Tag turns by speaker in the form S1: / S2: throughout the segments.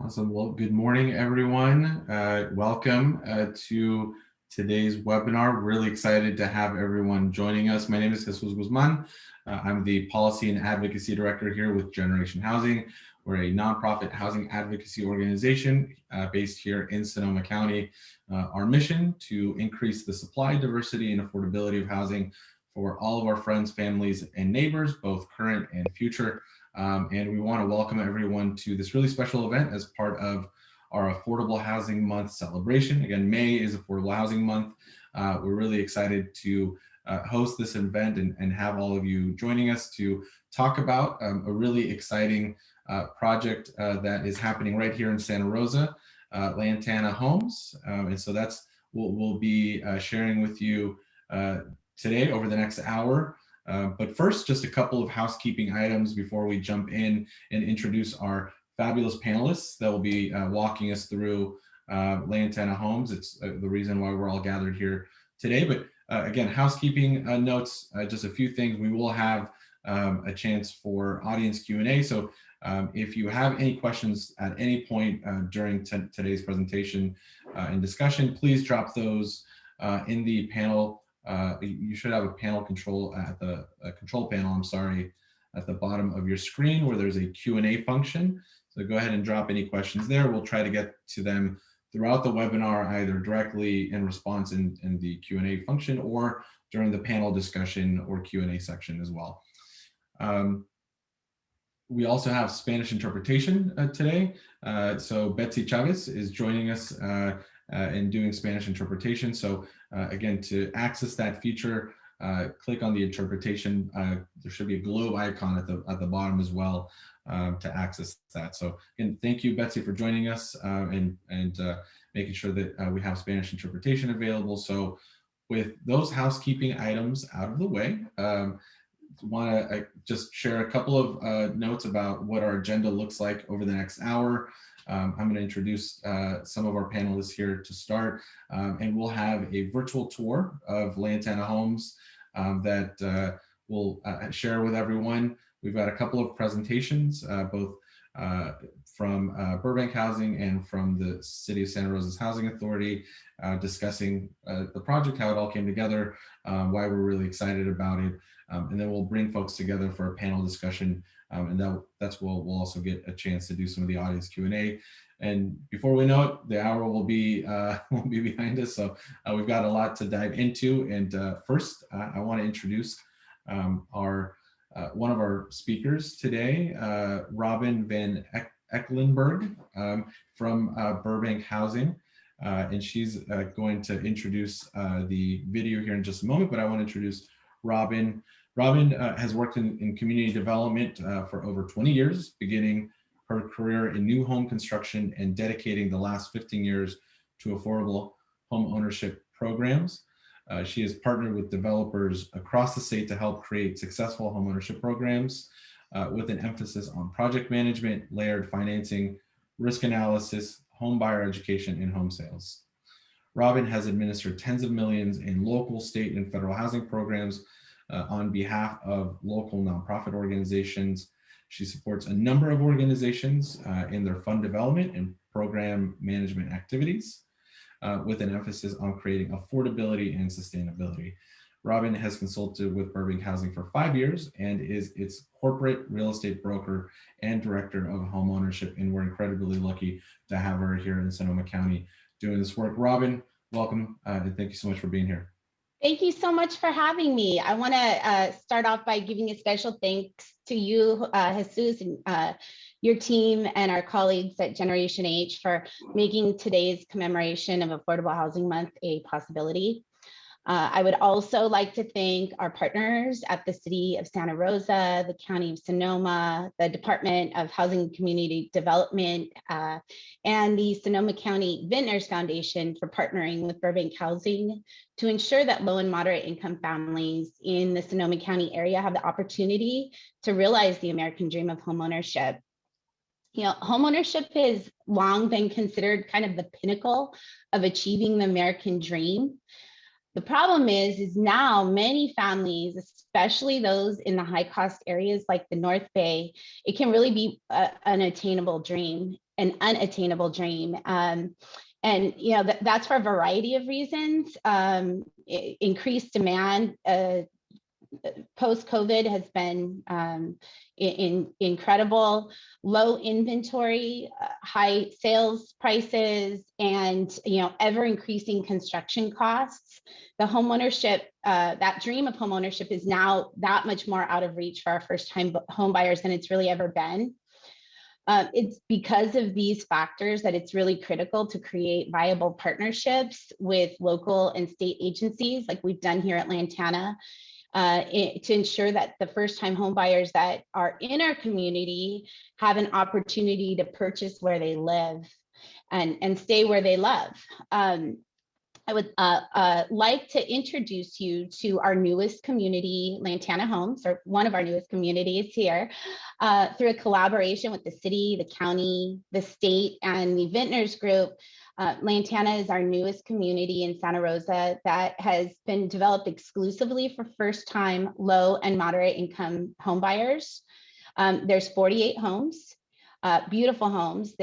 S1: Awesome. Well, good morning, everyone. Welcome to today's webinar. Really excited to have everyone joining us. My name is Jesus Guzman. I'm the Policy and Advocacy Director here with Generation Housing. We're a nonprofit housing advocacy organization based here in Sonoma County. Our mission to increase the supply, diversity, and affordability of housing for all of our friends, families, and neighbors, both current and future. And we want to welcome everyone to this really special event as part of our Affordable Housing Month celebration. Again, May is Affordable Housing Month. We're really excited to host this event and have all of you joining us to talk about a really exciting project that is happening right here in Santa Rosa, Lantana Homes. And so that's what we'll be sharing with you today over the next hour. But first, just a couple of housekeeping items before we jump in and introduce our fabulous panelists that will be walking us through Lantana Homes. It's the reason why we're all gathered here today. But again, housekeeping notes, just a few things. We will have a chance for audience Q&A. So if you have any questions at any point during today's presentation and discussion, please drop those in the panel. You should have a panel control at the control panel, at the bottom of your screen where there's a Q&A function. So go ahead and drop any questions there. We'll try to get to them throughout the webinar, either directly in response in the Q&A function or during the panel discussion or Q&A section as well. We also have Spanish interpretation today. So Betsy Chavez is joining us and doing Spanish interpretation. So again, to access that feature, click on the interpretation. There should be a globe icon at the bottom as well to access that. So again, thank you, Betsy, for joining us and making sure that we have Spanish interpretation available. So with those housekeeping items out of the way, want to just share a couple of notes about what our agenda looks like over the next hour. I'm going to introduce some of our panelists here to start, and we'll have a virtual tour of Lantana Homes that we'll share with everyone. We've got a couple of presentations, both from Burbank Housing and from the City of Santa Rosa's Housing Authority, discussing the project, how it all came together, why we're really excited about it. And then we'll bring folks together for a panel discussion, and that's where we'll also get a chance to do some of the audience Q&A. And before we know it, the hour will be behind us. So we've got a lot to dive into. And first, I want to introduce our one of our speakers today, Robyn van Ekelenburg from Burbank Housing. And she's going to introduce the video here in just a moment, but I want to introduce Robyn. Robyn has worked in community development for over 20 years, beginning her career in new home construction and dedicating the last 15 years to affordable home ownership programs. She has partnered with developers across the state to help create successful home ownership programs with an emphasis on project management, layered financing, risk analysis, home buyer education, and home sales. Robyn has administered tens of millions in local, state, and federal housing programs on behalf of local nonprofit organizations. She supports a number of organizations in their fund development and program management activities with an emphasis on creating affordability and sustainability. Robyn has consulted with Burbank Housing for 5 years and is its corporate real estate broker and director of homeownership. And we're incredibly lucky to have her here in Sonoma County doing this work. Robyn, welcome, and thank you so much for being here.
S2: Thank you so much for having me. I want to start off by giving a special thanks to you, Jesus, and your team and our colleagues at Generation H for making today's commemoration of Affordable Housing Month a possibility. I would also like to thank our partners at the City of Santa Rosa, the County of Sonoma, the Department of Housing and Community Development, and the Sonoma County Vintners Foundation for partnering with Burbank Housing to ensure that low and moderate income families in the Sonoma County area have the opportunity to realize the American dream of homeownership. You know, homeownership has long been considered kind of the pinnacle of achieving the American dream. The problem is now many families, especially those in the high cost areas like the North Bay, it can really be an unattainable dream. And that's for a variety of reasons. Increased demand post-COVID has been incredible. Low inventory, high sales prices, and ever increasing construction costs. The homeownership, that dream of homeownership, is now that much more out of reach for our first-time home buyers than it's really ever been. It's because of these factors that it's really critical to create viable partnerships with local and state agencies like we've done here at Lantana, to ensure that the first-time home buyers that are in our community have an opportunity to purchase where they live and stay where they love. I would like to introduce you to our newest community, Lantana Homes, or one of our newest communities here, through a collaboration with the city, the county, the state, and the Vintners Group. Lantana is our newest community in Santa Rosa that has been developed exclusively for first-time low and moderate income home buyers. There's 48 homes, beautiful homes.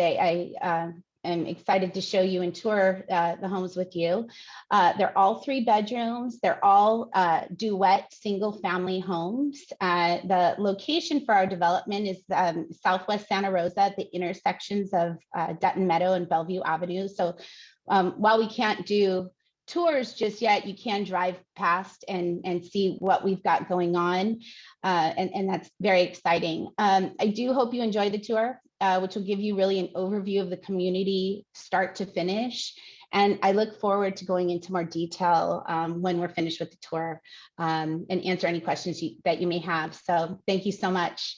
S2: I'm excited to show you and tour the homes with you. They're all 3 bedrooms. They're all duet single family homes. The location for our development is Southwest Santa Rosa at the intersections of Dutton Meadow and Bellevue Avenue. So while we can't do tours just yet, you can drive past and see what we've got going on. And that's very exciting. I do hope you enjoy the tour, which will give you really an overview of the community start to finish. And I look forward to going into more detail when we're finished with the tour, and answer any questions that you may have. So thank you so much.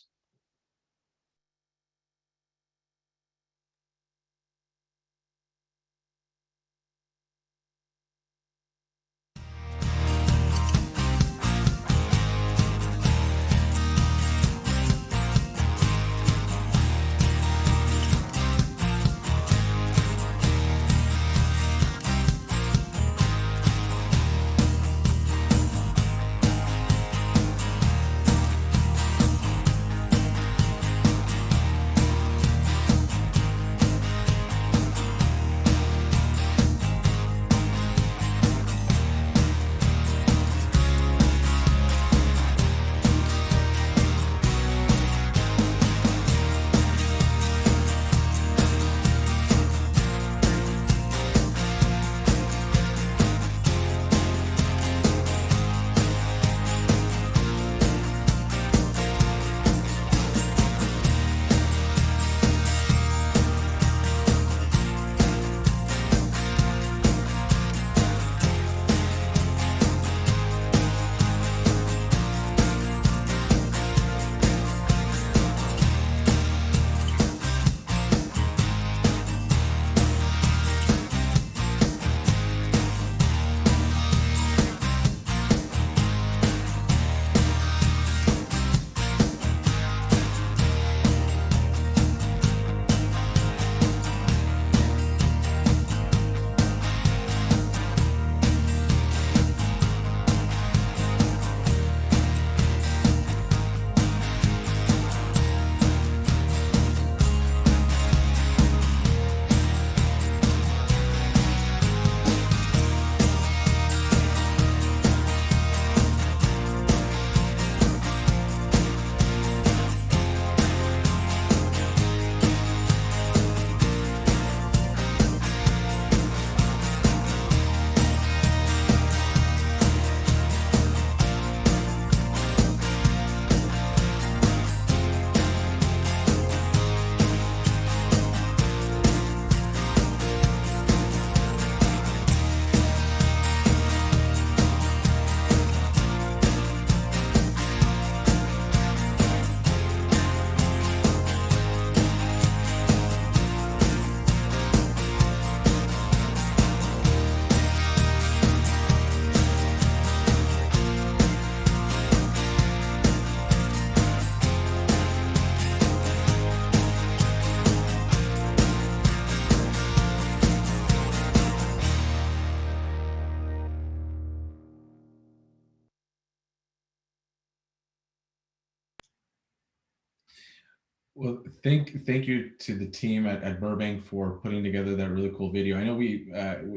S1: Well, thank you to the team at Burbank for putting together that really cool video. I know we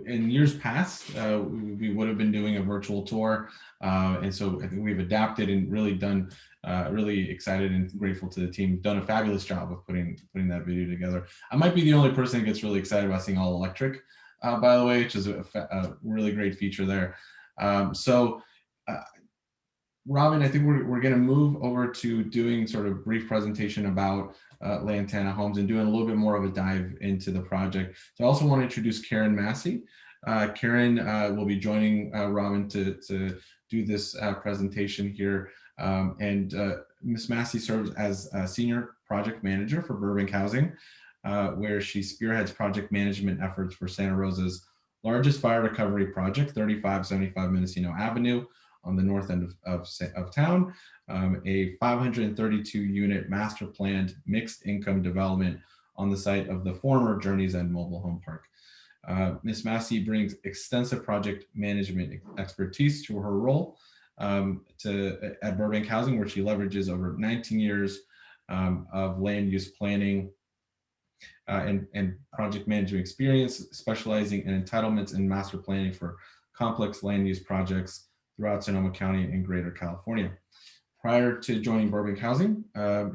S1: in years past we would have been doing a virtual tour, and so I think we've adapted and really done. Really excited and grateful to the team. Done a fabulous job of putting that video together. I might be the only person that gets really excited about seeing all electric, by the way, which is a really great feature there. So. Robyn, I think we're going to move over to doing sort of brief presentation about Lantana Homes and doing a little bit more of a dive into the project. So I also want to introduce Karen Massey. Karen will be joining Robyn to do this presentation here. And Ms. Massey serves as a senior project manager for Burbank Housing, where she spearheads project management efforts for Santa Rosa's largest fire recovery project, 3575 Mendocino Avenue, on the north end of town, a 532 unit master planned mixed income development on the site of the former Journey's End Mobile Home Park. Ms. Massey brings extensive project management expertise to her role at Burbank Housing, where she leverages over 19 years of land use planning and project management experience, specializing in entitlements and master planning for complex land use projects throughout Sonoma County and Greater California. Prior to joining Burbank Housing,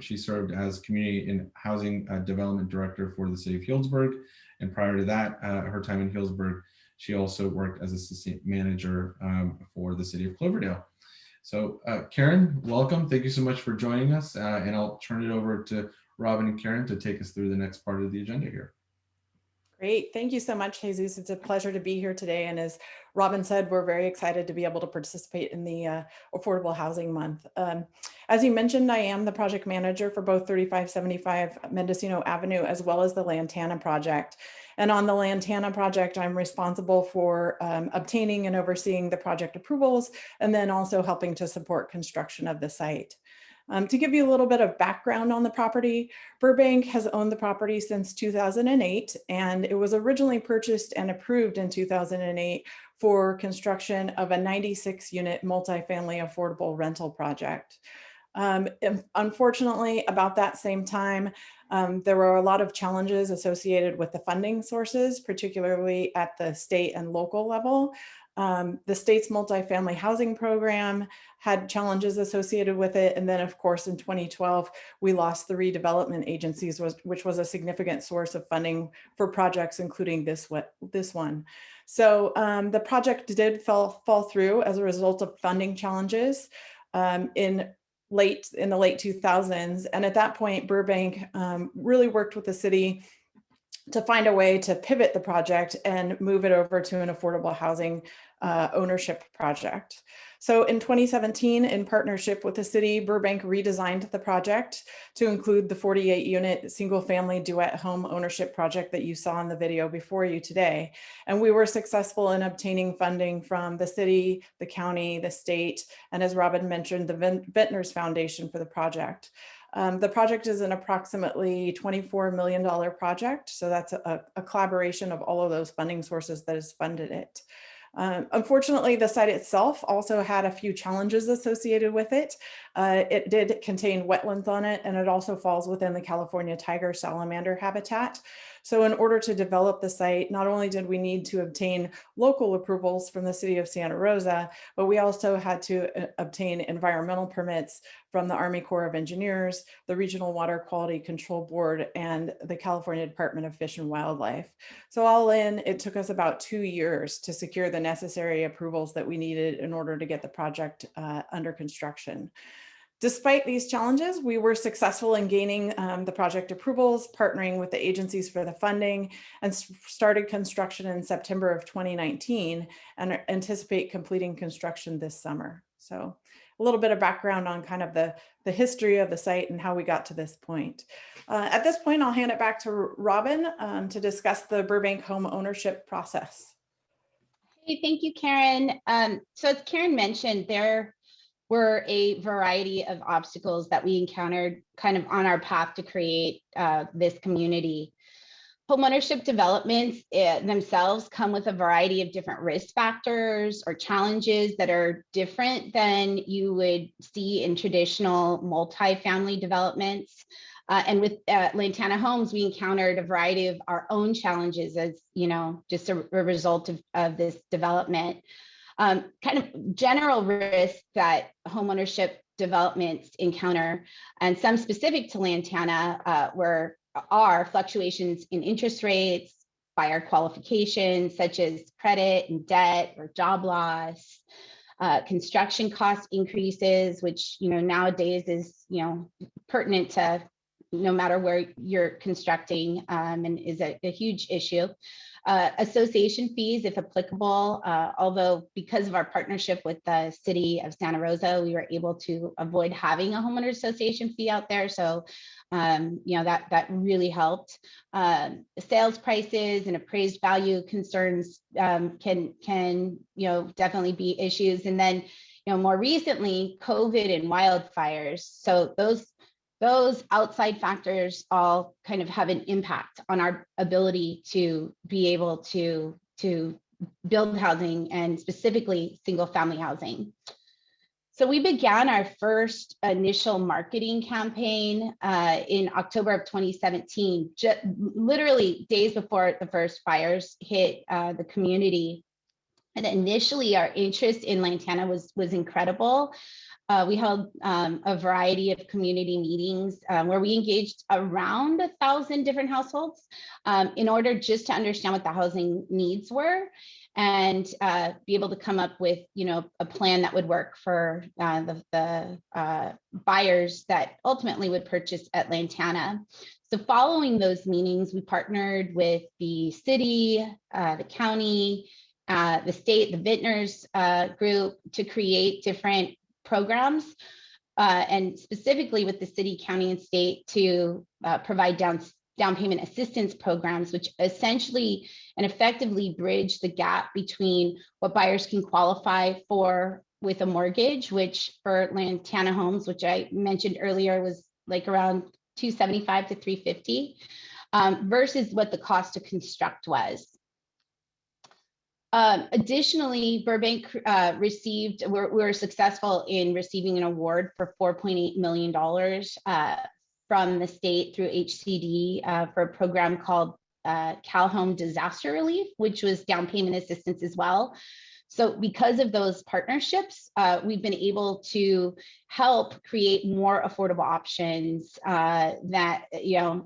S1: she served as Community and Housing Development Director for the City of Healdsburg. And prior to that, her time in Healdsburg, she also worked as Assistant Manager for the City of Cloverdale. So Karen, welcome. Thank you so much for joining us. And I'll turn it over to Robyn and Karen to take us through the next part of the agenda here.
S3: Great. Thank you so much, Jesus. It's a pleasure to be here today. And as Robyn said, we're very excited to be able to participate in the Affordable Housing Month. As you mentioned, I am the project manager for both 3575 Mendocino Avenue as well as the Lantana project. And on the Lantana project, I'm responsible for obtaining and overseeing the project approvals and then also helping to support construction of the site. To give you a little bit of background on the property, Burbank has owned the property since 2008, and it was originally purchased and approved in 2008 for construction of a 96-unit multifamily affordable rental project. Unfortunately, about that same time, there were a lot of challenges associated with the funding sources, particularly at the state and local level. The state's multifamily housing program had challenges associated with it. And then, of course, in 2012, we lost the redevelopment agencies, which was a significant source of funding for projects, including this one. So the project did fall through as a result of funding challenges in the late 2000s. And at that point, Burbank really worked with the city to find a way to pivot the project and move it over to an affordable housing ownership project. So in 2017, in partnership with the city, Burbank redesigned the project to include the 48-unit single-family duet home ownership project that you saw in the video before you today. And we were successful in obtaining funding from the city, the county, the state, and as Robyn mentioned, the Ventnors Foundation for the project. The project is an approximately $24 million project. So that's a collaboration of all of those funding sources that has funded it. Unfortunately, the site itself also had a few challenges associated with it. It did contain wetlands on it, and it also falls within the California tiger salamander habitat. So in order to develop the site, not only did we need to obtain local approvals from the city of Santa Rosa, but we also had to obtain environmental permits from the Army Corps of Engineers, the Regional Water Quality Control Board, and the California Department of Fish and Wildlife. So all in, it took us about 2 years to secure the necessary approvals that we needed in order to get the project under construction. Despite these challenges, we were successful in gaining the project approvals, partnering with the agencies for the funding, and started construction in September of 2019 and anticipate completing construction this summer. So a little bit of background on kind of the history of the site and how we got to this point. At this point, I'll hand it back to Robyn to discuss the Burbank home ownership process.
S2: Hey, thank you, Karen. So as Karen mentioned, there were a variety of obstacles that we encountered kind of on our path to create this community. Homeownership developments themselves come with a variety of different risk factors or challenges that are different than you would see in traditional multifamily developments. And with Lantana Homes, we encountered a variety of our own challenges as, just a result of this development. Kind of general risks that homeownership developments encounter, and some specific to Lantana are fluctuations in interest rates, buyer qualifications such as credit and debt or job loss, construction cost increases, which nowadays is pertinent to no matter where you're constructing, and is a huge issue. Association fees, if applicable, although because of our partnership with the city of Santa Rosa, we were able to avoid having a homeowner association fee out there. So, that really helped. Sales prices and appraised value concerns can definitely be issues. And then, more recently, COVID and wildfires. So those outside factors all kind of have an impact on our ability to be able to build housing, and specifically single family housing. So we began our first initial marketing campaign in October of 2017, literally days before the first fires hit the community. And initially our interest in Lantana was incredible. We held a variety of community meetings where we engaged around 1,000 different households in order just to understand what the housing needs were, and be able to come up with, a plan that would work for the buyers that ultimately would purchase at Lantana. So following those meetings, we partnered with the city, the county, the state, the vintners group to create different programs, and specifically with the city, county, and state to provide down payment assistance programs, which essentially and effectively bridge the gap between what buyers can qualify for with a mortgage, which for Lantana Homes, which I mentioned earlier, was like around $275 to $350, versus what the cost to construct was. Additionally, Burbank we were successful in receiving an award for $4.8 million from the state through HCD for a program called Cal Home Disaster Relief, which was down payment assistance as well. So because of those partnerships, we've been able to help create more affordable options that,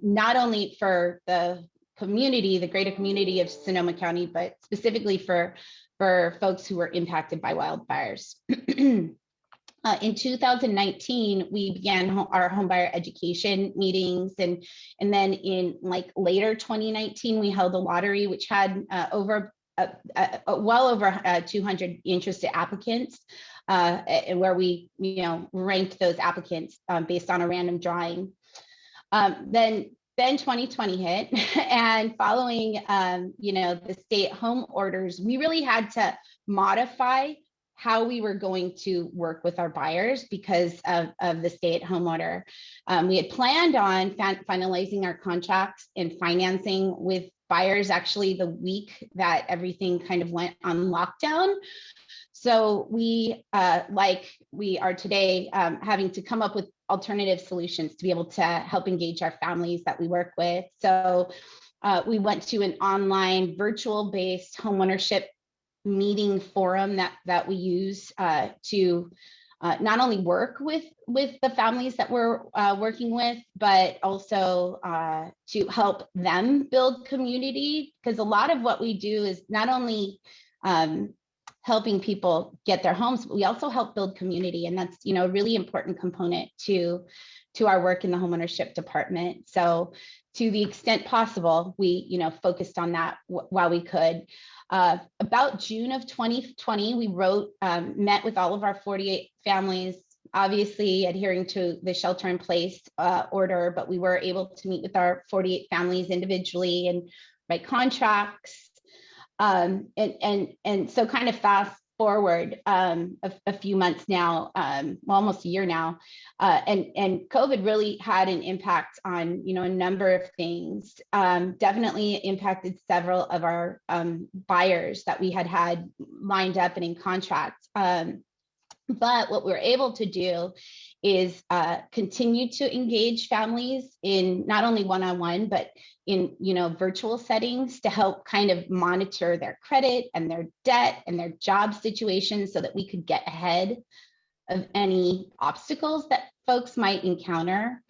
S2: not only for the community, the greater community of Sonoma County, but specifically for folks who were impacted by wildfires. In 2019, we began our homebuyer education meetings, and then in later 2019, we held a lottery which had well over 200 interested applicants, where we ranked those applicants based on a random drawing. Then 2020 hit, and following, the stay at home orders, we really had to modify how we were going to work with our buyers because of the stay at home order. We had planned on finalizing our contracts and financing with buyers actually the week that everything kind of went on lockdown. So we, like we are today, having to come up with alternative solutions to be able to help engage our families that we work with. So we went to an online virtual-based homeownership meeting forum that we use to not only work with the families that we're working with, but also to help them build community. Because a lot of what we do is not only helping people get their homes, but we also help build community. And that's, a really important component to our work in the homeownership department. So to the extent possible, we, focused on that while we could. About June of 2020, we met with all of our 48 families, obviously adhering to the shelter in place order, but we were able to meet with our 48 families individually and write contracts. And so kind of fast forward a few months now, well, almost a year now, and COVID really had an impact on a number of things. Definitely impacted several of our buyers that we had lined up and in contract. But what we're able to do is continue to engage families in not only one-on-one, but in virtual settings to help kind of monitor their credit and their debt and their job situation so that we could get ahead of any obstacles that folks might encounter.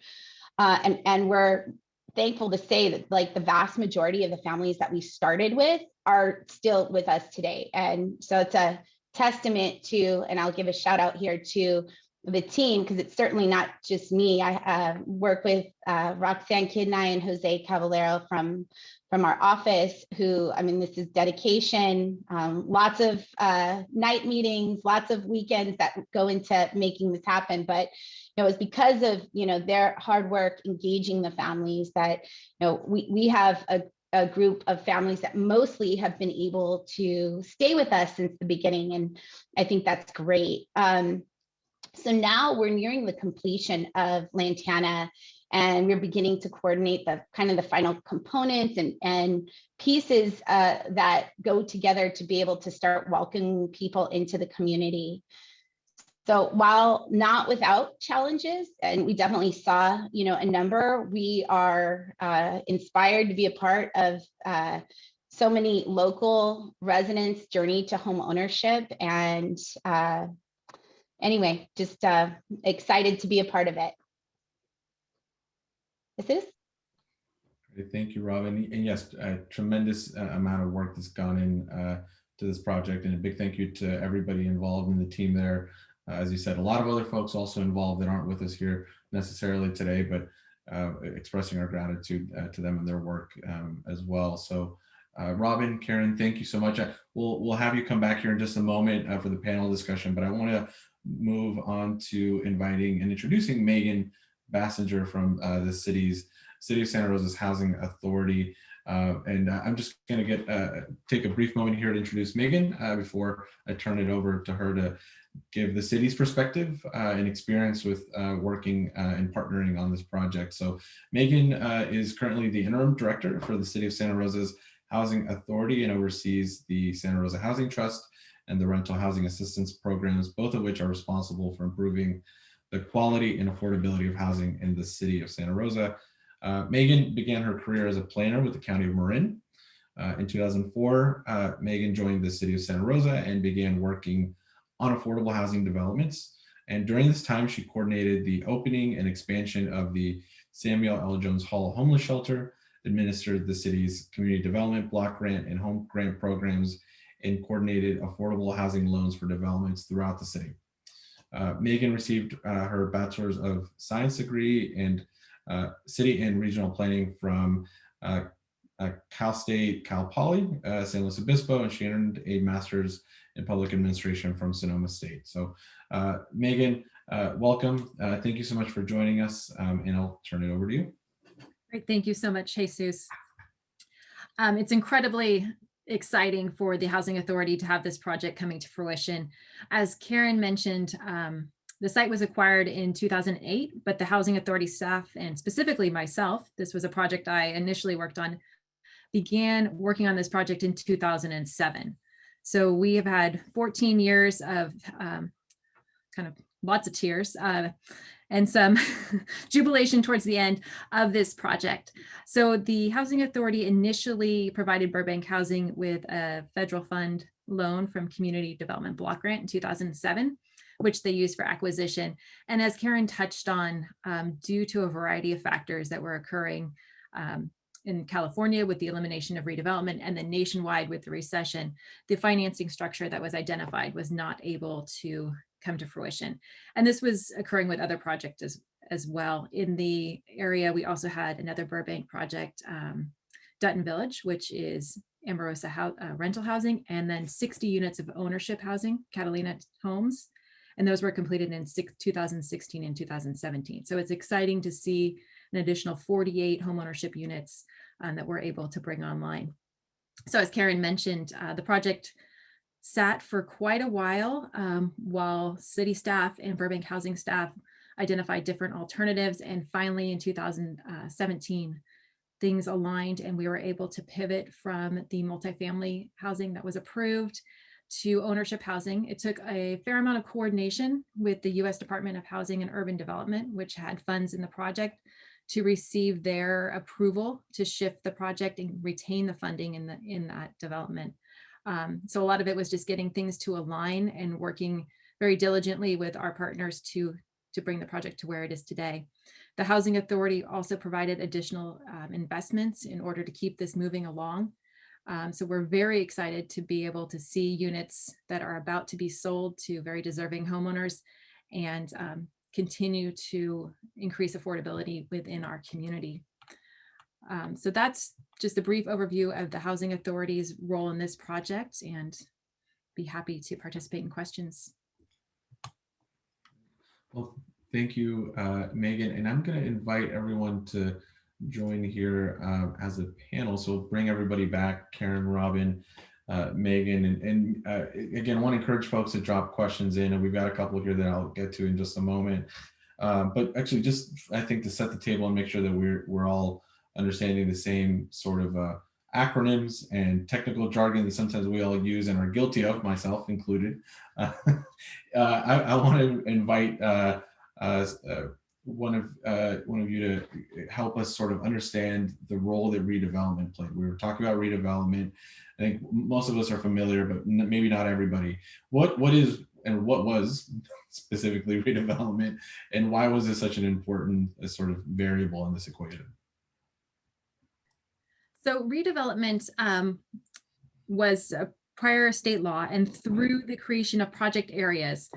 S2: And we're thankful to say that like the vast majority of the families that we started with are still with us today. And so it's a testament to, and I'll give a shout out here to the team, because it's certainly not just me. I work with Roxanne Kidney and Jose Caballero from our office, who, I mean, this is dedication, lots of night meetings, lots of weekends that go into making this happen. But it was because of their hard work engaging the families that we have a group of families that mostly have been able to stay with us since the beginning. And I think that's great. So now we're nearing the completion of Lantana, and we're beginning to coordinate the kind of the final components and pieces that go together to be able to start welcoming people into the community. So while not without challenges, and we definitely saw, a number, we are inspired to be a part of so many local residents' journey to home ownership. And anyway, just excited to be a part of it. This is.
S1: Thank you, Robyn. And yes, a tremendous amount of work that's gone in to this project, and a big thank you to everybody involved in the team there. As you said, a lot of other folks also involved that aren't with us here necessarily today, but expressing our gratitude to them and their work as well. So Robyn, Karen, thank you so much. We'll have you come back here in just a moment for the panel discussion, but I want to move on to inviting and introducing Megan Basinger from the City of Santa Rosa's Housing Authority. And I'm just going to take a brief moment here to introduce Megan before I turn it over to her to give the city's perspective and experience with working and partnering on this project. So Megan is currently the interim director for the City of Santa Rosa's Housing Authority and oversees the Santa Rosa Housing Trust and the rental housing assistance programs, both of which are responsible for improving the quality and affordability of housing in the city of Santa Rosa. Megan began her career as a planner with the County of Marin. In 2004, Megan joined the City of Santa Rosa and began working on affordable housing developments. And during this time, she coordinated the opening and expansion of the Samuel L. Jones Hall Homeless Shelter, administered the city's community development, block grant, and home grant programs, and coordinated affordable housing loans for developments throughout the city. Megan received her Bachelor's of Science degree in City and Regional Planning from Cal State, Cal Poly, San Luis Obispo, and she earned a Master's in Public Administration from Sonoma State. So Megan, welcome. Thank you so much for joining us, and I'll turn it over to you.
S4: Great, thank you so much, Jesus. It's incredibly exciting for the Housing Authority to have this project coming to fruition. As Karen mentioned, the site was acquired in 2008, but the Housing Authority staff, and specifically myself, this was a project I initially worked on, began working on this project in 2007. So we have had 14 years of kind of lots of tears and some jubilation towards the end of this project. So the Housing Authority initially provided Burbank Housing with a federal fund loan from Community Development Block Grant in 2007, which they used for acquisition. And as Karen touched on, due to a variety of factors that were occurring in California with the elimination of redevelopment and then nationwide with the recession, the financing structure that was identified was not able to come to fruition. And this was occurring with other projects as well. In the area, we also had another Burbank project, Dutton Village, which is Amorosa rental housing, and then 60 units of ownership housing, Lantana Homes. And those were completed in 2016 and 2017. So it's exciting to see an additional 48 homeownership units that we're able to bring online. So as Karen mentioned, the project sat for quite a while city staff and Burbank Housing staff identified different alternatives. And finally, in 2017, things aligned and we were able to pivot from the multifamily housing that was approved to ownership housing. It took a fair amount of coordination with the U.S. Department of Housing and Urban Development, which had funds in the project, to receive their approval to shift the project and retain the funding in that development. So a lot of it was just getting things to align and working very diligently with our partners to bring the project to where it is today. The Housing Authority also provided additional investments in order to keep this moving along. So we're very excited to be able to see units that are about to be sold to very deserving homeowners and continue to increase affordability within our community. So that's just a brief overview of the Housing Authority's role in this project, and be happy to participate in questions.
S1: Well, thank you, Megan. And I'm going to invite everyone to join here as a panel. So bring everybody back, Karen, Robyn, Megan, and again, I want to encourage folks to drop questions in, and we've got a couple here that I'll get to in just a moment. But actually, just I think to set the table and make sure that we're all understanding the same sort of acronyms and technical jargon that sometimes we all use and are guilty of, myself included. I want to invite one of you to help us sort of understand the role that redevelopment played. We were talking about redevelopment. I think most of us are familiar, but maybe not everybody. What is and what was specifically redevelopment, and why was this such an important sort of variable in this equation?
S4: So redevelopment was a prior state law, and through the creation of project areas,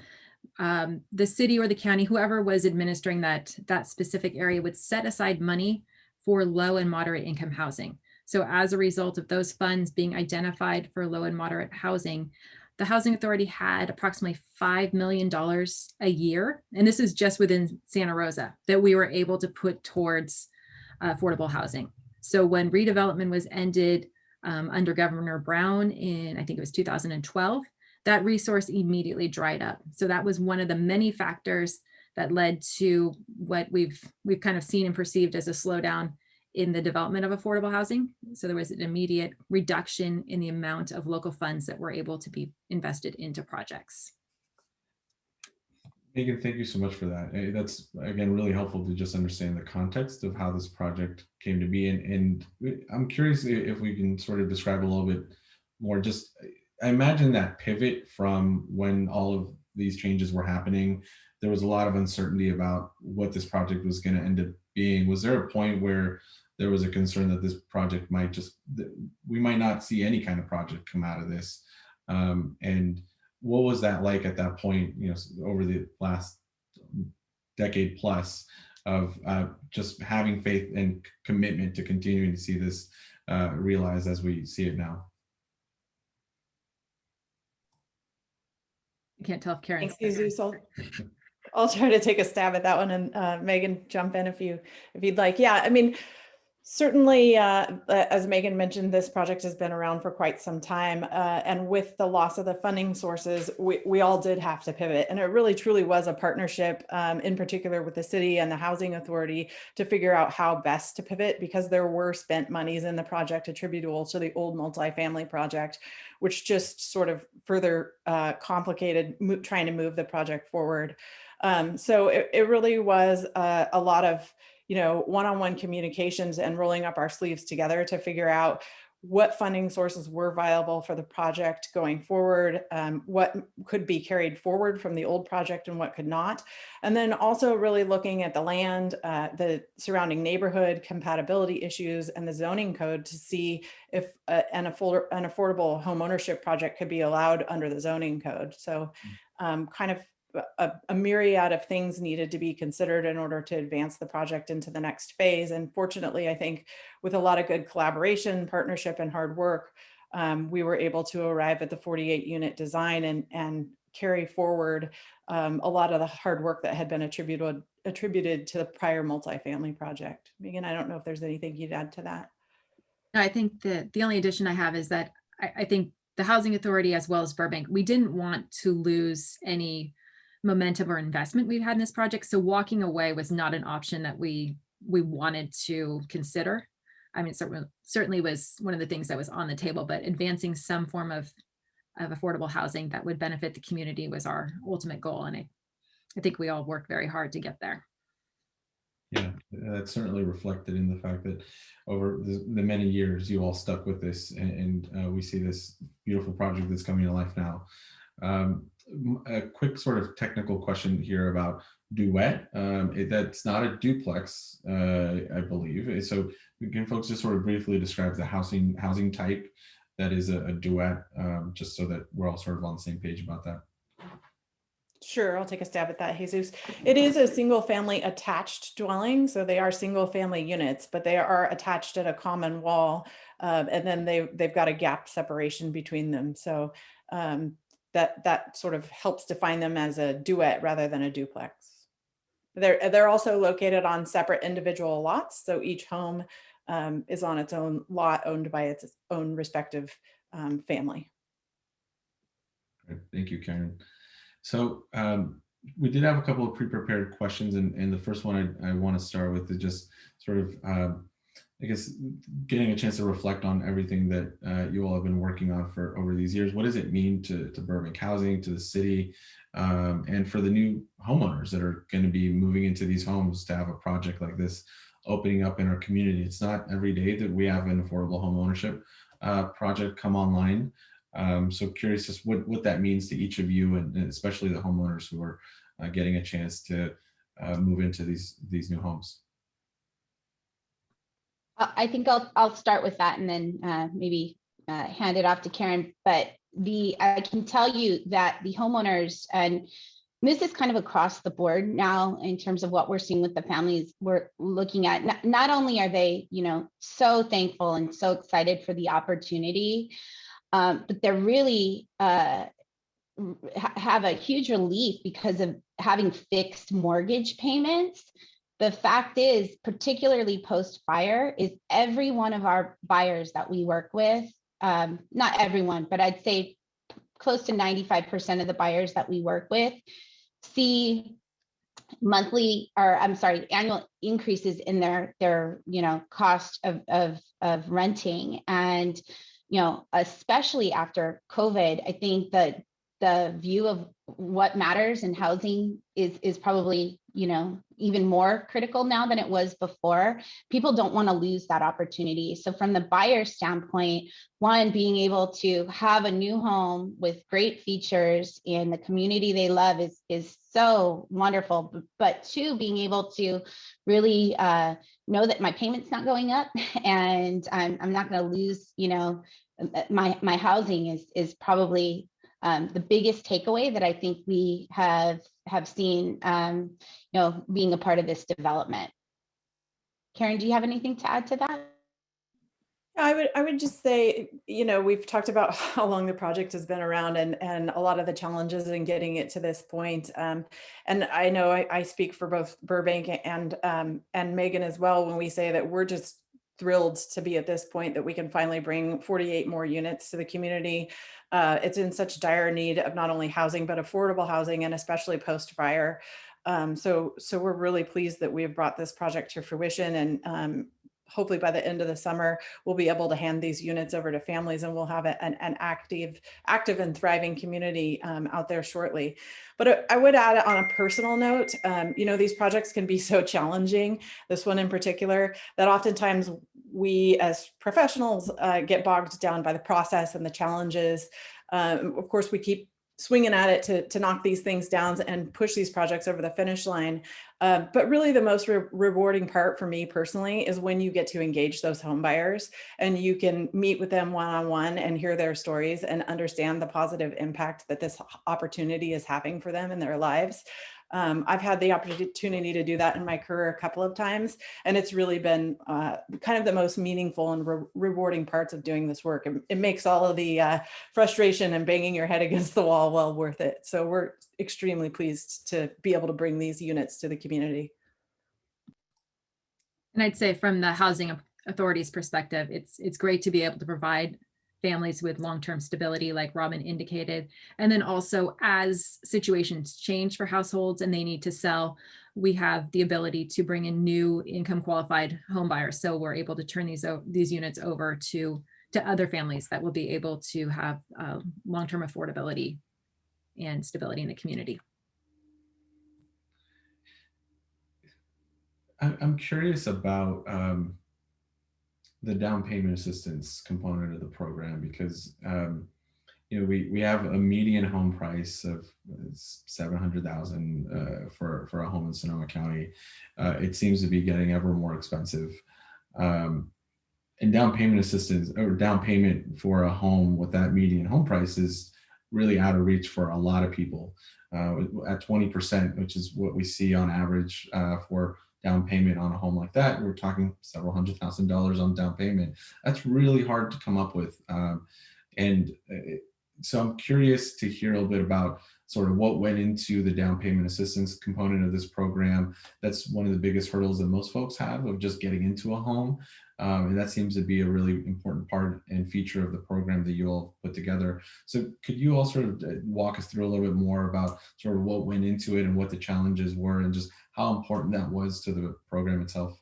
S4: the city or the county, whoever was administering that specific area, would set aside money for low and moderate income housing. So as a result of those funds being identified for low and moderate housing, the Housing Authority had approximately $5 million a year, and this is just within Santa Rosa, that we were able to put towards affordable housing. So when redevelopment was ended under Governor Brown in, I think it was 2012, that resource immediately dried up. So that was one of the many factors that led to what we've kind of seen and perceived as a slowdown in the development of affordable housing. So there was an immediate reduction in the amount of local funds that were able to be invested into projects.
S1: Megan, thank you so much for that. That's, again, really helpful to just understand the context of how this project came to be. And I'm curious if we can sort of describe a little bit more. Just, I imagine that pivot from when all of these changes were happening, there was a lot of uncertainty about what this project was going to end up being. Was there a point where there was a concern that this project might we might not see any kind of project come out of this? And what was that like at that point, over the last decade plus of just having faith and commitment to continuing to see this realized as we see it now?
S4: I can't tell if Karen.
S3: Thanks, Jesus. I'll try to take a stab at that one, and Megan, jump in if you'd like. Yeah, I mean, certainly, as Megan mentioned, this project has been around for quite some time, and with the loss of the funding sources, we all did have to pivot, and it really truly was a partnership, in particular with the city and the Housing Authority, to figure out how best to pivot, because there were spent monies in the project attributable to the old multifamily project, which just sort of further complicated trying to move the project forward. So it really was a lot of one-on-one communications and rolling up our sleeves together to figure out what funding sources were viable for the project going forward, what could be carried forward from the old project and what could not. And then also really looking at the land, the surrounding neighborhood compatibility issues, and the zoning code to see if an affordable homeownership project could be allowed under the zoning code. So kind of a myriad of things needed to be considered in order to advance the project into the next phase. And fortunately, I think with a lot of good collaboration, partnership, and hard work, we were able to arrive at the 48 unit design and carry forward a lot of the hard work that had been attributed to the prior multifamily project. Megan, I don't know if there's anything you'd add to that.
S4: I think that the only addition I have is that I think the Housing Authority as well as Burbank, we didn't want to lose any momentum or investment we've had in this project. So walking away was not an option that we wanted to consider. I mean, it certainly was one of the things that was on the table, but advancing some form of affordable housing that would benefit the community was our ultimate goal. And I think we all worked very hard to get there.
S1: Yeah, that's certainly reflected in the fact that over the many years you all stuck with this, and we see this beautiful project that's coming to life now. A quick sort of technical question here about duet. That's not a duplex, I believe. So can folks just sort of briefly describe the housing type that is a duet, just so that we're all sort of on the same page about that?
S3: Sure, I'll take a stab at that, Jesus. It is a single family attached dwelling. So they are single family units, but they are attached at a common wall. And then they've got a gap separation between them. So that sort of helps define them as a duet rather than a duplex. They're also located on separate individual lots. So each home is on its own lot owned by its own respective family.
S1: Great. Thank you, Karen. So we did have a couple of pre-prepared questions, and the first one I want to start with is just sort of, I guess, getting a chance to reflect on everything that you all have been working on for over these years. What does it mean to Burbank Housing, to the city, and for the new homeowners that are going to be moving into these homes to have a project like this opening up in our community? It's not every day that we have an affordable homeownership project come online. So curious just what that means to each of you, and especially the homeowners who are getting a chance to move into these new homes.
S2: I think I'll start with that and then maybe hand it off to Karen. But I can tell you that the homeowners, and this is kind of across the board now in terms of what we're seeing with the families we're looking at. Not only are they, so thankful and so excited for the opportunity, but they're really have a huge relief because of having fixed mortgage payments. The fact is, particularly post-fire, is every one of our buyers that we work with, not everyone, but I'd say close to 95% of the buyers that we work with see annual increases in their cost of renting. And especially after COVID, I think that the view of what matters in housing is probably, even more critical now than it was before. People don't want to lose that opportunity. So from the buyer standpoint, one, being able to have a new home with great features in the community they love is so wonderful. But two, being able to really know that my payment's not going up and I'm not going to lose, my housing is probably the biggest takeaway that I think we have seen, being a part of this development. Karen, do you have anything to add to that?
S3: I would just say, we've talked about how long the project has been around and a lot of the challenges in getting it to this point. And I know I speak for both Burbank and Megan as well when we say that we're just thrilled to be at this point that we can finally bring 48 more units to the community. It's in such dire need of not only housing, but affordable housing, and especially post-fire. So we're really pleased that we have brought this project to fruition, and hopefully by the end of the summer, we'll be able to hand these units over to families, and we'll have an active and thriving community out there shortly. But I would add on a personal note, these projects can be so challenging, this one in particular, that oftentimes we as professionals get bogged down by the process and the challenges. Of course, we keep swinging at it to knock these things down and push these projects over the finish line. But really the most rewarding part for me personally is when you get to engage those home buyers and you can meet with them one-on-one and hear their stories and understand the positive impact that this opportunity is having for them in their lives. I've had the opportunity to do that in my career a couple of times, and it's really been kind of the most meaningful and rewarding parts of doing this work. It makes all of the frustration and banging your head against the wall well worth it. So we're extremely pleased to be able to bring these units to the community.
S4: And I'd say from the Housing Authority's perspective, it's great to be able to provide families with long-term stability, like Robyn indicated. And then also as situations change for households and they need to sell, we have the ability to bring in new income qualified home buyers. So we're able to turn these units over to other families that will be able to have long-term affordability and stability in the community.
S1: I'm curious about the down payment assistance component of the program, because we have a median home price of 700,000 for a home in Sonoma County. It seems to be getting ever more expensive. And down payment assistance or down payment for a home with that median home price is really out of reach for a lot of people. At 20%, which is what we see on average for down payment on a home like that, we're talking several $100,000 on down payment. That's really hard to come up with. So I'm curious to hear a little bit about sort of what went into the down payment assistance component of this program. That's one of the biggest hurdles that most folks have of just getting into a home. And that seems to be a really important part and feature of the program that you all put together. So could you all sort of walk us through a little bit more about sort of what went into it and what the challenges were and just how important that was to the program itself?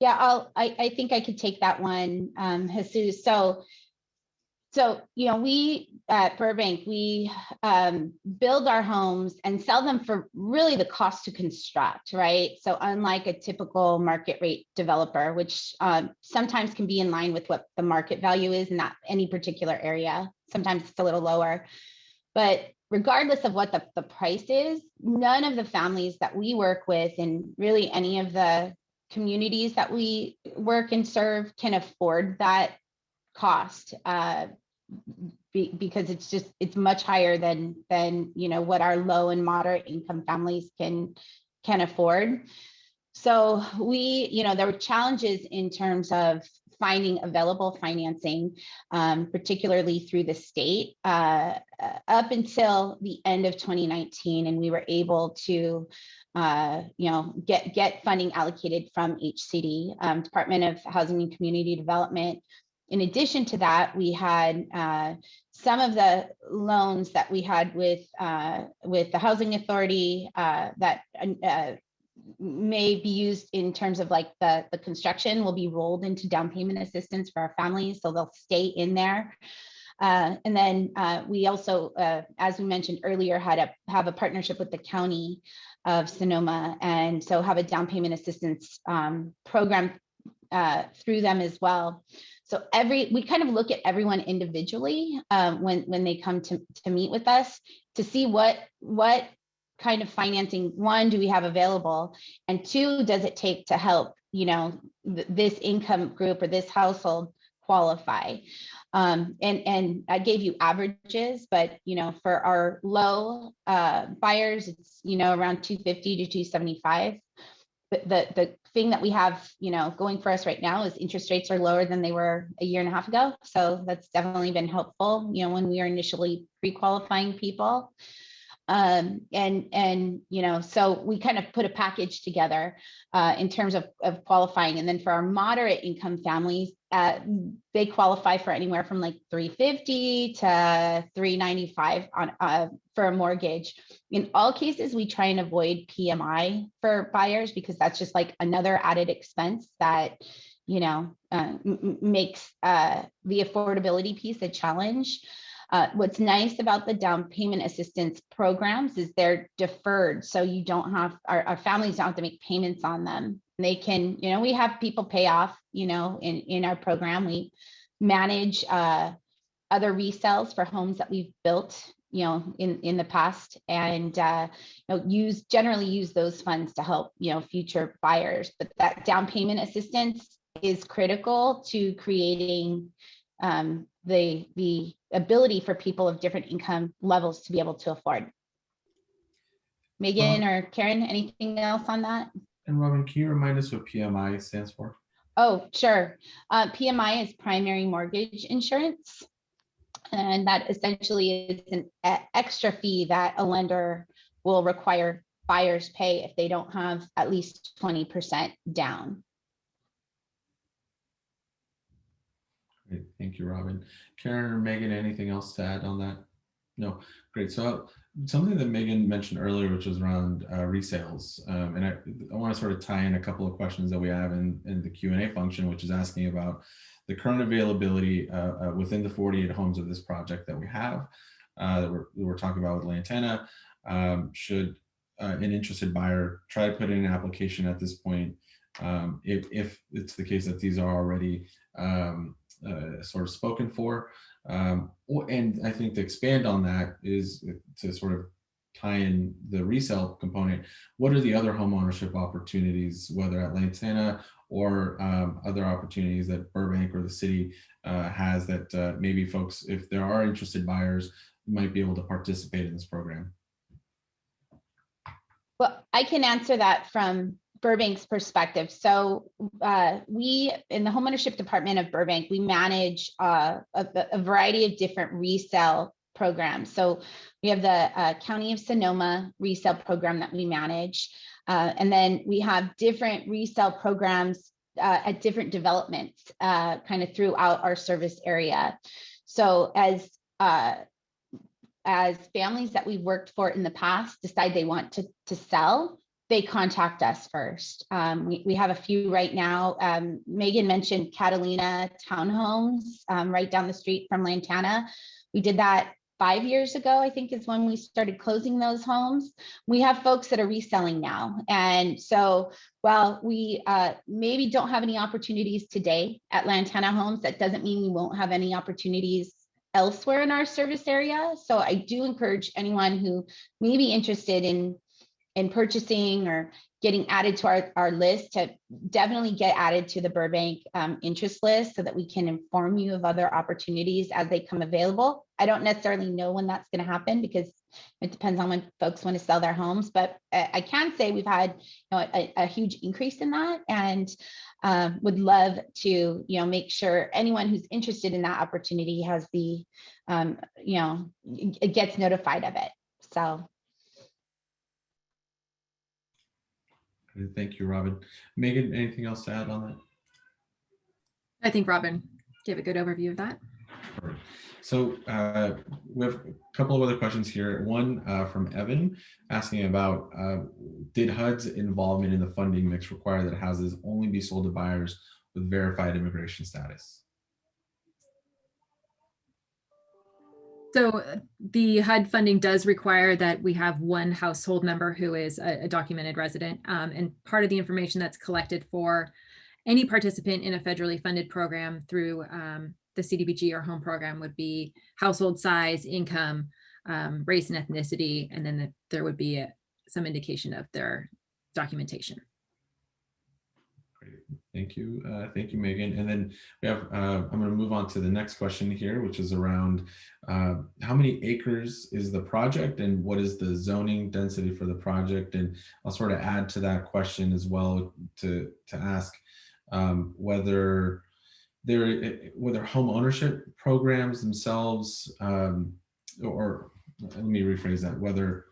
S2: Yeah, I think I could take that one, Jesus. So, we at Burbank, we build our homes and sell them for really the cost to construct, right? So unlike a typical market rate developer, which sometimes can be in line with what the market value is in that any particular area, sometimes it's a little lower. But regardless of what the price is, none of the families that we work with and really any of the communities that we work and serve can afford that cost. Because it's much higher than what our low and moderate income families can afford. So there were challenges in terms of finding available financing, particularly through the state, up until the end of 2019, and we were able to get funding allocated from HCD, Department of Housing and Community Development. In addition to that, we had some of the loans that we had with the Housing Authority that may be used in terms of like the construction will be rolled into down payment assistance for our families, so they'll stay in there. And then we also, as we mentioned earlier, have a partnership with the County of Sonoma, and so have a down payment assistance program through them as well. So we kind of look at everyone individually when they come to meet with us to see what kind of financing, one, do we have available, and two, does it take to help this income group or this household qualify. And I gave you averages, but for our low buyers, it's around 250 to 275. The thing that we have, going for us right now is interest rates are lower than they were a year and a half ago. So that's definitely been helpful, when we are initially pre-qualifying people. So we kind of put a package together in terms of qualifying. And then for our moderate income families, they qualify for anywhere from like 350 to 395 for a mortgage. In all cases, we try and avoid PMI for buyers because that's just like another added expense that makes the affordability piece a challenge. What's nice about the down payment assistance programs is they're deferred. So you don't have, our families don't have to make payments on them. They can, we have people pay off, in our program. We manage other resales for homes that we've built, in the past, and generally use those funds to help, future buyers. But that down payment assistance is critical to creating the ability for people of different income levels to be able to afford. Megan or Karen, anything else on that?
S1: And Robyn, can you remind us what PMI stands for?
S2: Oh, sure. PMI is primary mortgage insurance. And that essentially is an extra fee that a lender will require buyers pay if they don't have at least 20% down.
S1: Great. Thank you, Robyn. Karen or Megan, anything else to add on that? No, great. So something that Megan mentioned earlier, which was around resales. And I want to sort of tie in a couple of questions that we have in the Q&A function, which is asking about the current availability within the 48 homes of this project that we have, that we're talking about with Lantana. Should an interested buyer try to put in an application at this point, if it's the case that these are already sort of spoken for. And I think to expand on that is to sort of tie in the resale component. What are the other home ownership opportunities, whether at Lantana or other opportunities that Burbank or the city has that maybe folks, if there are interested buyers, might be able to participate in this program?
S2: Well, I can answer that from Burbank's perspective. So we, in the homeownership department of Burbank, we manage a variety of different resale programs. So we have the County of Sonoma resale program that we manage. And then we have different resale programs at different developments kind of throughout our service area. So as families that we've worked for in the past decide they want to sell, they contact us first. We have a few right now. Megan mentioned Catalina Townhomes right down the street from Lantana. We did that 5 years ago, I think is when we started closing those homes. We have folks that are reselling now. And so while we maybe don't have any opportunities today at Lantana Homes, that doesn't mean we won't have any opportunities elsewhere in our service area. So I do encourage anyone who may be interested in purchasing or getting added to our list to definitely get added to the Burbank interest list so that we can inform you of other opportunities as they come available. I don't necessarily know when that's going to happen because it depends on when folks want to sell their homes, but I can say we've had a huge increase in that, and would love to make sure anyone who's interested in that opportunity has the it gets notified of it. So.
S1: Thank you, Robyn. Megan, anything else to add on that?
S4: I think Robyn gave a good overview of that.
S1: Perfect. So we have a couple of other questions here. One from Evan asking about, did HUD's involvement in the funding mix require that houses only be sold to buyers with verified immigration status?
S4: So the HUD funding does require that we have one household member who is a documented resident. And part of the information that's collected for any participant in a federally funded program through the CDBG or home program would be household size, income, race and ethnicity, and then there would be some indication of their documentation.
S1: Great. Thank you. Thank you, Megan. And then we have, I'm going to move on to the next question here, which is around how many acres is the project and what is the zoning density for the project? And I'll sort of add to that question as well to ask whether home ownership programs themselves, or let me rephrase that, whether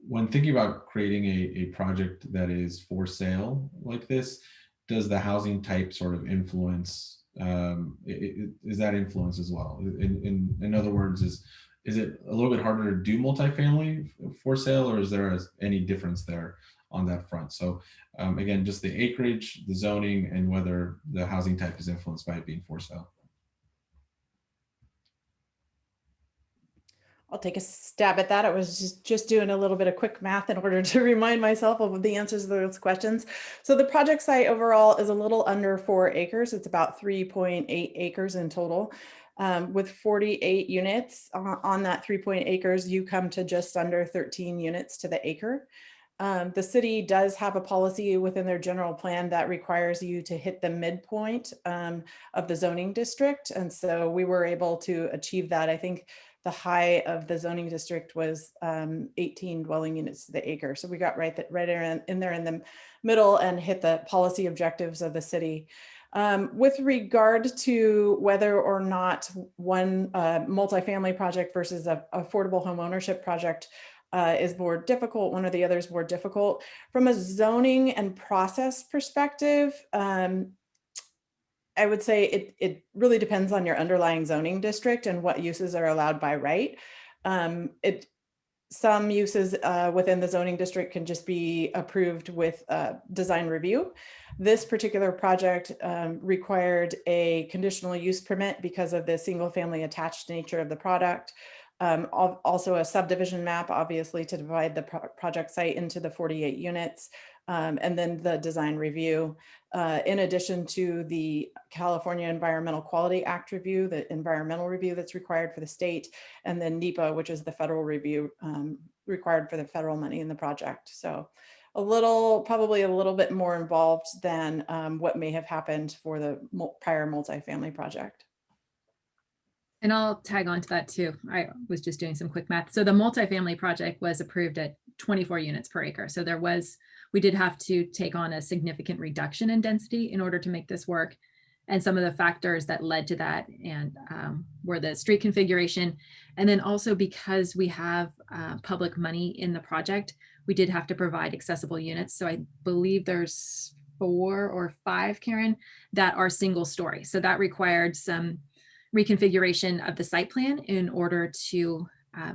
S1: when thinking about creating a project that is for sale like this, does the housing type sort of influence, is that influence as well? In other words, is it a little bit harder to do multifamily for sale, or is there any difference there on that front? So again, just the acreage, the zoning, and whether the housing type is influenced by it being for sale.
S3: I'll take a stab at that. I was just doing a little bit of quick math in order to remind myself of the answers to those questions. So the project site overall is a little under 4 acres. It's about 3.8 acres in total. With 48 units on that 3.8 acres, you come to just under 13 units to the acre. The city does have a policy within their general plan that requires you to hit the midpoint of the zoning district. And so we were able to achieve that. I think the high of the zoning district was 18 dwelling units to the acre. So we got right in there in the middle and hit the policy objectives of the city. With regard to whether or not one multifamily project versus an affordable home ownership project is more difficult, one or the other is more difficult. From a zoning and process perspective, I would say it really depends on your underlying zoning district and what uses are allowed by right. Some uses within the zoning district can just be approved with design review. This particular project required a conditional use permit because of the single family attached nature of the product. Also a subdivision map, obviously, to divide the project site into the 48 units. And then the design review, in addition to the California Environmental Quality Act review, the environmental review that's required for the state, and then NEPA, which is the federal review required for the federal money in the project. So probably a little bit more involved than what may have happened for the prior multifamily project.
S4: And I'll tag on to that too. I was just doing some quick math. So the multifamily project was approved at 24 units per acre. So we did have to take on a significant reduction in density in order to make this work. And some of the factors that led to that were the street configuration. And then also because we have public money in the project, we did have to provide accessible units. So I believe there's 4 or 5, Karen, that are single story. So that required some reconfiguration of the site plan in order to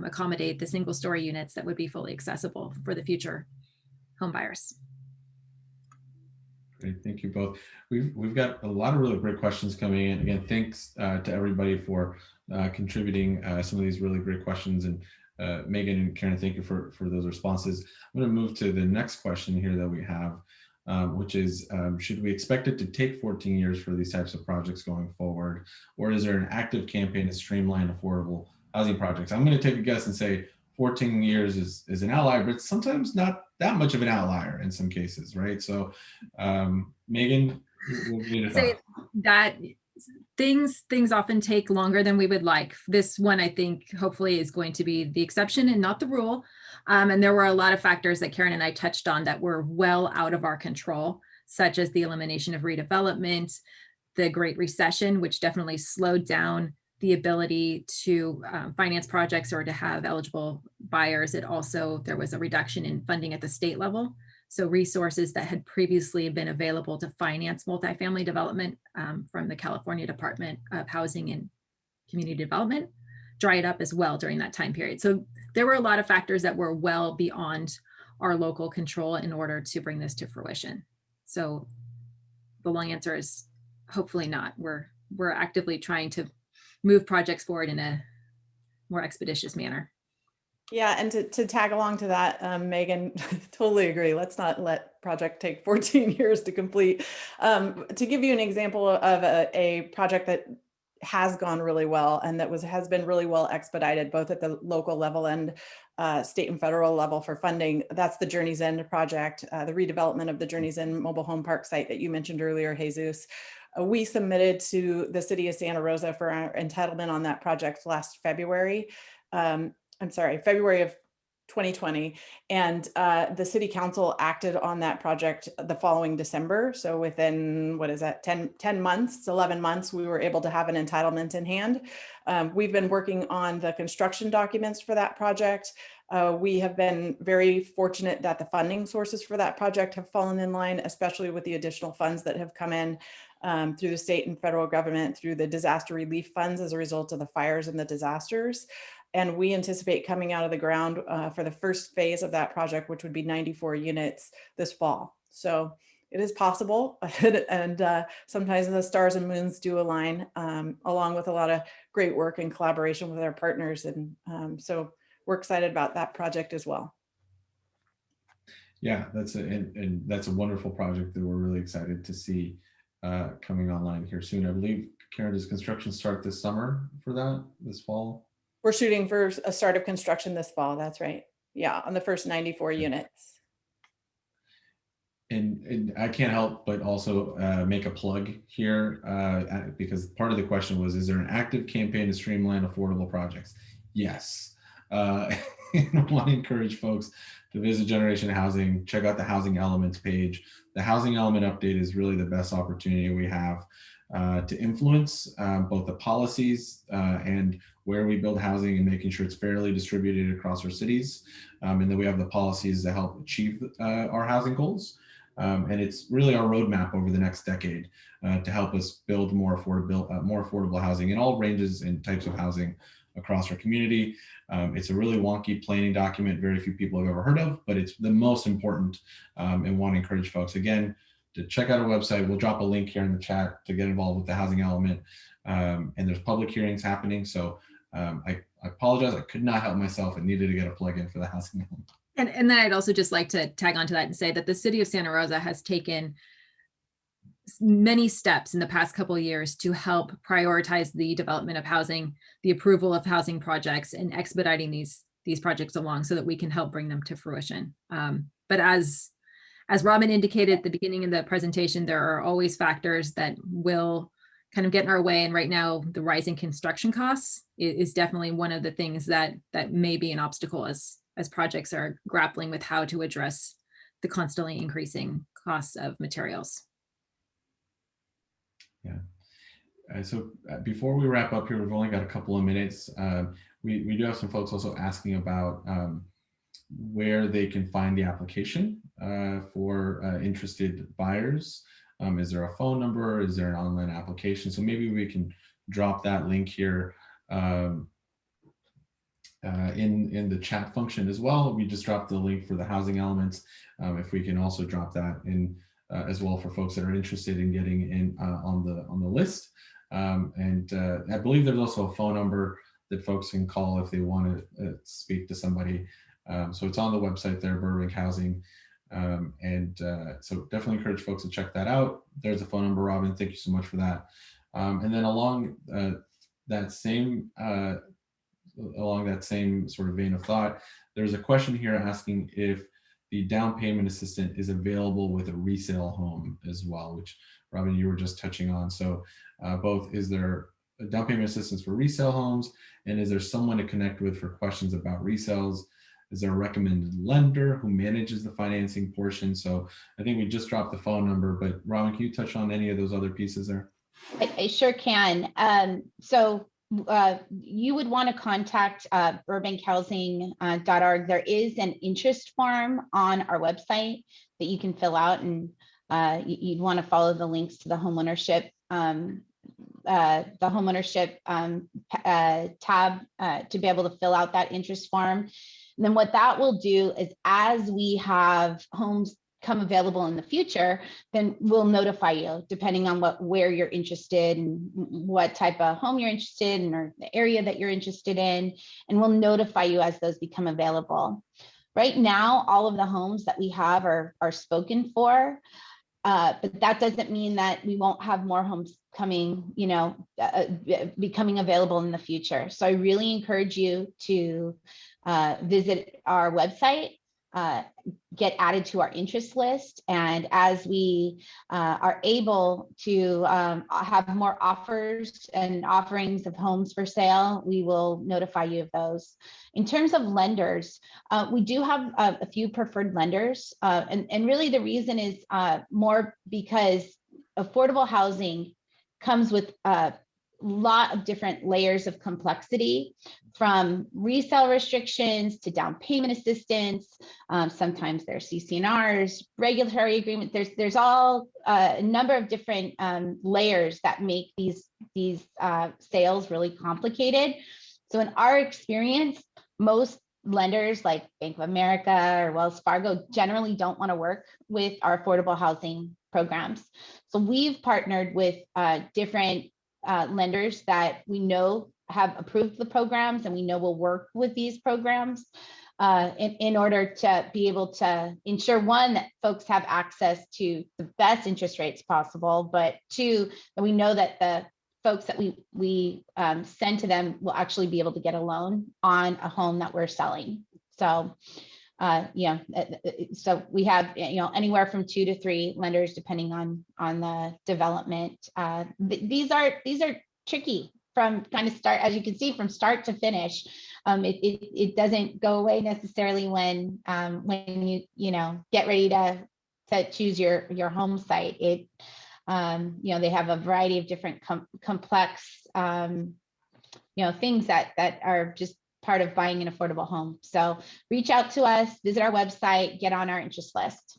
S4: accommodate the single story units that would be fully accessible for the future home buyers.
S1: Great, thank you both. We've got a lot of really great questions coming in. Again, thanks to everybody for contributing some of these really great questions. And Megan and Karen, thank you for those responses. I'm going to move to the next question here that we have, which is, should we expect it to take 14 years for these types of projects going forward? Or is there an active campaign to streamline affordable housing projects? I'm going to take a guess and say 14 years is an outlier, but it's sometimes not that much of an outlier in some cases, right? So Megan, we'll
S4: say that things often take longer than we would like. This one, I think, hopefully is going to be the exception and not the rule. And there were a lot of factors that Karen and I touched on that were well out of our control, such as the elimination of redevelopment, the Great Recession, which definitely slowed down the ability to finance projects or to have eligible buyers. There was a reduction in funding at the state level. So resources that had previously been available to finance multifamily development from the California Department of Housing and Community Development dried up as well during that time period. So there were a lot of factors that were well beyond our local control in order to bring this to fruition. So the long answer is hopefully not. We're actively trying to move projects forward in a more expeditious manner.
S3: Yeah, and to tag along to that, Megan, totally agree. Let's not let project take 14 years to complete. To give you an example of a project that has gone really well and that has been really well expedited, both at the local level and state and federal level for funding, that's the Journey's End project, the redevelopment of the Journey's End mobile home park site that you mentioned earlier, Jesus. We submitted to the city of Santa Rosa for our entitlement on that project last February. February of 2020. And the city council acted on that project the following December. So within, 10 months, 11 months, we were able to have an entitlement in hand. We've been working on the construction documents for that project. We have been very fortunate that the funding sources for that project have fallen in line, especially with the additional funds that have come in through the state and federal government, through the disaster relief funds as a result of the fires and the disasters. And we anticipate coming out of the ground for the first phase of that project, which would be 94 units this fall. So it is possible, and sometimes the stars and moons do align, along with a lot of great work and collaboration with our partners. And so we're excited about that project as well.
S1: Yeah, that's a wonderful project that we're really excited to see coming online here soon. I believe, Karen, does construction start this summer for that, this fall?
S3: We're shooting for a start of construction this fall. That's right. Yeah, on the first 94 units.
S1: And I can't help but also make a plug here because part of the question was, is there an active campaign to streamline affordable projects? Yes. I want to encourage folks to visit Generation Housing, check out the Housing Elements page. The Housing Element Update is really the best opportunity we have to influence both the policies and where we build housing and making sure it's fairly distributed across our cities. And then we have the policies that help achieve our housing goals. And it's really our roadmap over the next decade to help us build more affordable housing in all ranges and types of housing across our community. It's a really wonky planning document very few people have ever heard of, but it's the most important, and want to encourage folks again to check out our website. We'll drop a link here in the chat to get involved with the housing element. And there's public hearings happening. So I apologize, I could not help myself and needed to get a plug in for the housing element.
S4: And then I'd also just like to tag onto that and say that the city of Santa Rosa has taken many steps in the past couple of years to help prioritize the development of housing, the approval of housing projects, and expediting these projects along so that we can help bring them to fruition. But as Robyn indicated at the beginning of the presentation, there are always factors that will kind of get in our way. And right now, the rising construction costs is definitely one of the things that may be an obstacle as projects are grappling with how to address the constantly increasing costs of materials.
S1: Yeah. So before we wrap up here, we've only got a couple of minutes. We do have some folks also asking about where they can find the application for interested buyers. Is there a phone number? Is there an online application? So maybe we can drop that link here in the chat function as well. We just dropped the link for the housing elements. If we can also drop that in as well for folks that are interested in getting in on the list. And I believe there's also a phone number that folks can call if they want to speak to somebody. So it's on the website there, Burbank Housing. So definitely encourage folks to check that out. There's a phone number, Robyn. Thank you so much for that. And then along that same sort of vein of thought, there's a question here asking if the down payment assistance is available with a resale home as well, which Robyn, you were just touching on. So both, is there a down payment assistance for resale homes, and is there someone to connect with for questions about resales? Is there a recommended lender who manages the financing portion? So I think we just dropped the phone number, but Robyn, can you touch on any of those other pieces there?
S2: I sure can. You would want to contact burbankhousing.org. There is an interest form on our website that you can fill out, and you'd want to follow the links to the homeownership tab to be able to fill out that interest form. And then what that will do is, as we have homes come available in the future, then we'll notify you depending on where you're interested and what type of home you're interested in or the area that you're interested in, and we'll notify you as those become available. Right now, all of the homes that we have are spoken for, but that doesn't mean that we won't have more homes coming, becoming available in the future. So I really encourage you to visit our website, get added to our interest list. And as we are able to have more offers and offerings of homes for sale, we will notify you of those. In terms of lenders, we do have a few preferred lenders. And really the reason is more because affordable housing comes with a lot of different layers of complexity, from resale restrictions to down payment assistance. Sometimes there's CC&Rs, regulatory agreement. There's all a number of different layers that make these sales really complicated. So in our experience, most lenders like Bank of America or Wells Fargo generally don't want to work with our affordable housing programs. So we've partnered with different lenders that we know have approved the programs, and we know will work with these programs in order to be able to ensure, one, that folks have access to the best interest rates possible, but two, that we know that the folks that we send to them will actually be able to get a loan on a home that we're selling. So so we have anywhere from 2 to 3 lenders depending on the development. These are tricky from kind of start, as you can see, from start to finish. It doesn't go away necessarily when you get ready to choose your home site. They have a variety of different complex things that are just part of buying an affordable home. So reach out to us, visit our website, get on our interest list.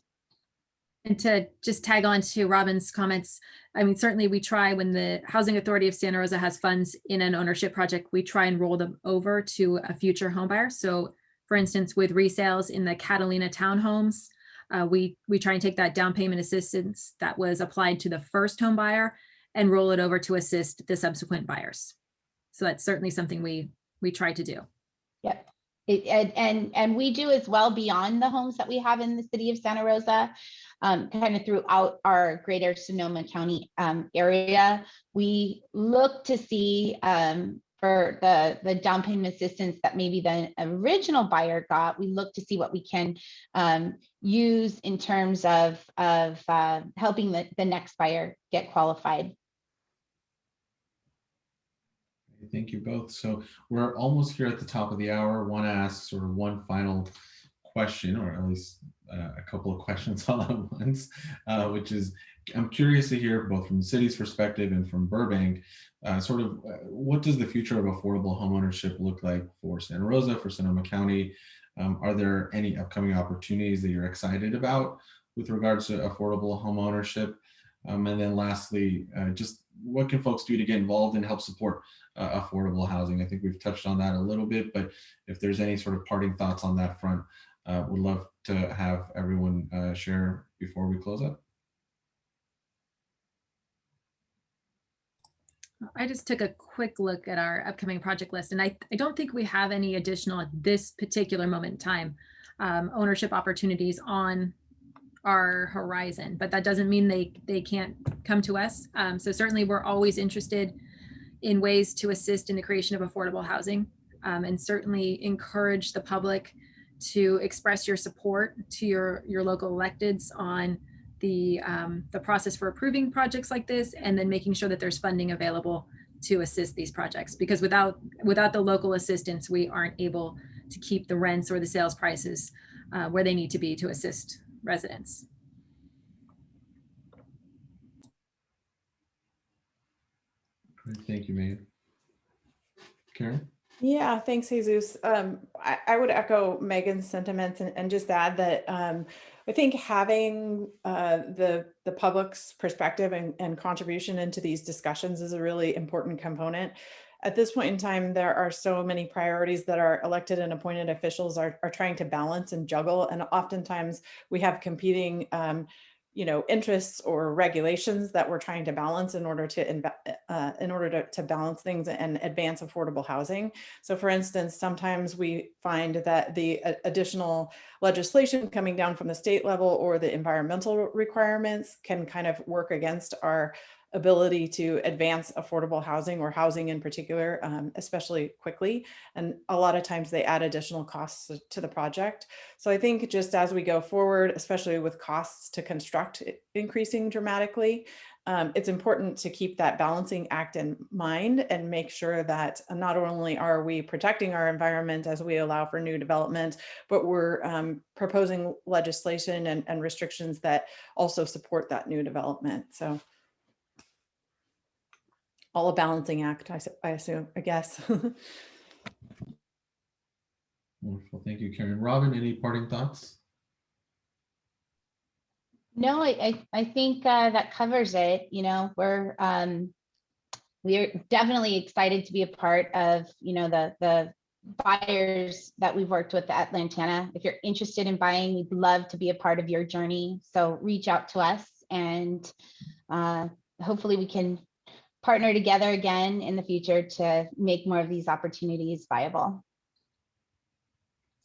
S4: And to just tag on to Robyn's comments, I mean, certainly we try when the Housing Authority of Santa Rosa has funds in an ownership project, we try and roll them over to a future home buyer. So for instance, with resales in the Catalina townhomes, we try and take that down payment assistance that was applied to the first home buyer and roll it over to assist the subsequent buyers. So that's certainly something we try to do.
S2: Yep. And we do as well beyond the homes that we have in the city of Santa Rosa, kind of throughout our greater Sonoma County area. We look to see for the down payment assistance that maybe the original buyer got, we look to see what we can use in terms of helping the next buyer get qualified.
S1: Thank you both. So we're almost here at the top of the hour. Want to ask sort of one final question, or at least a couple of questions all at once, which is, I'm curious to hear both from the city's perspective and from Burbank, sort of what does the future of affordable homeownership look like for Santa Rosa, for Sonoma County? Are there any upcoming opportunities that you're excited about with regards to affordable homeownership? And then lastly, just what can folks do to get involved and help support affordable housing? I think we've touched on that a little bit, but if there's any sort of parting thoughts on that front, would love to have everyone share before we close up.
S4: I just took a quick look at our upcoming project list, and I don't think we have any additional at this particular moment in time ownership opportunities on our horizon, but that doesn't mean they can't come to us. So certainly we're always interested in ways to assist in the creation of affordable housing, and certainly encourage the public to express your support to your local electeds on the process for approving projects like this, and then making sure that there's funding available to assist these projects, because without the local assistance, we aren't able to keep the rents or the sales prices where they need to be to assist residents.
S1: Great. Thank you, Megan. Karen?
S3: Yeah, thanks, Jesus. I would echo Megan's sentiments and just add that I think having the public's perspective and contribution into these discussions is a really important component. At this point in time, there are so many priorities that our elected and appointed officials are trying to balance and juggle. And oftentimes we have competing interests or regulations that we're trying to balance in order to balance things and advance affordable housing. So for instance, sometimes we find that the additional legislation coming down from the state level or the environmental requirements can kind of work against our ability to advance affordable housing, or housing in particular, especially quickly. And a lot of times they add additional costs to the project. So I think just as we go forward, especially with costs to construct increasing dramatically, it's important to keep that balancing act in mind and make sure that not only are we protecting our environment as we allow for new development, but we're proposing legislation and restrictions that also support that new development. So all a balancing act, I assume, I guess.
S1: Wonderful. Thank you, Karen. Robyn, any parting thoughts?
S2: No, I think that covers it. We're definitely excited to be a part of, the buyers that we've worked with at Lantana. If you're interested in buying, we'd love to be a part of your journey. So reach out to us, and hopefully we can partner together again in the future to make more of these opportunities viable.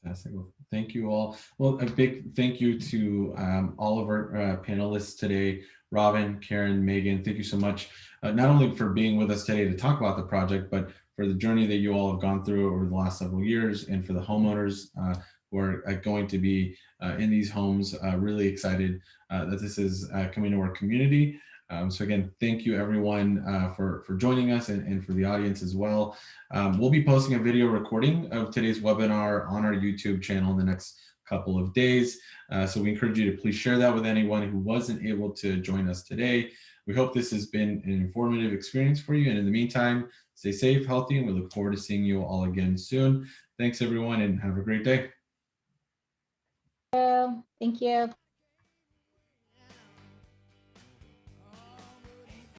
S1: Fantastic. Well, thank you all. Well, a big thank you to all of our panelists today, Robyn, Karen, Megan. Thank you so much, not only for being with us today to talk about the project, but for the journey that you all have gone through over the last several years, and for the homeowners who are going to be in these homes. Really excited that this is coming to our community. So again, thank you everyone for joining us, and for the audience as well. We'll be posting a video recording of today's webinar on our YouTube channel in the next couple of days. So we encourage you to please share that with anyone who wasn't able to join us today. We hope this has been an informative experience for you. And in the meantime, stay safe, healthy, and we look forward to seeing you all again soon. Thanks everyone, and have a great day.
S2: Thank you.